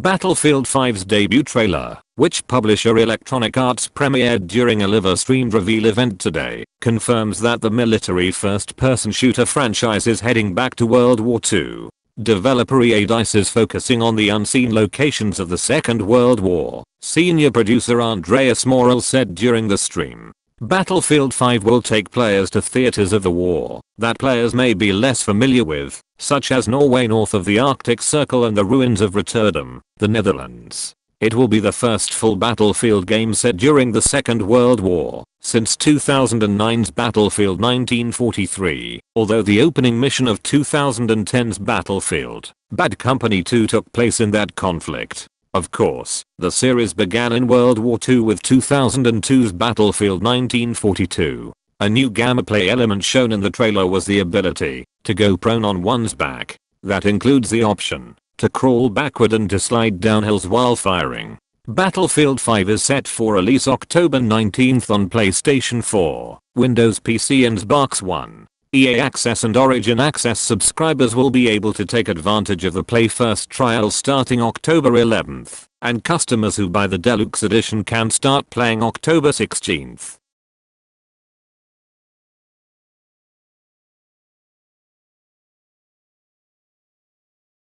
Battlefield 5's debut trailer, which publisher Electronic Arts premiered during a live-streamed reveal event today, confirms that the military first-person shooter franchise is heading back to World War II. Developer EA DICE is focusing on the unseen locations of the Second World War, senior producer Andreas Morel said during the stream. Battlefield 5 will take players to theaters of the war that players may be less familiar with, such as Norway north of the Arctic Circle and the ruins of Rotterdam, the Netherlands. It will be the first full Battlefield game set during the Second World War, since 2009's Battlefield 1943, although the opening mission of 2010's Battlefield, Bad Company 2 took place in that conflict. Of course, the series began in World War II with 2002's Battlefield 1942. A new gameplay element shown in the trailer was the ability to go prone on one's back. That includes the option to crawl backward and to slide down hills while firing. Battlefield 5 is set for release October 19th on PlayStation 4, Windows PC and Xbox One. EA Access and Origin Access subscribers will be able to take advantage of the Play First trial starting October 11th, and customers who buy the Deluxe Edition can start playing October 16th.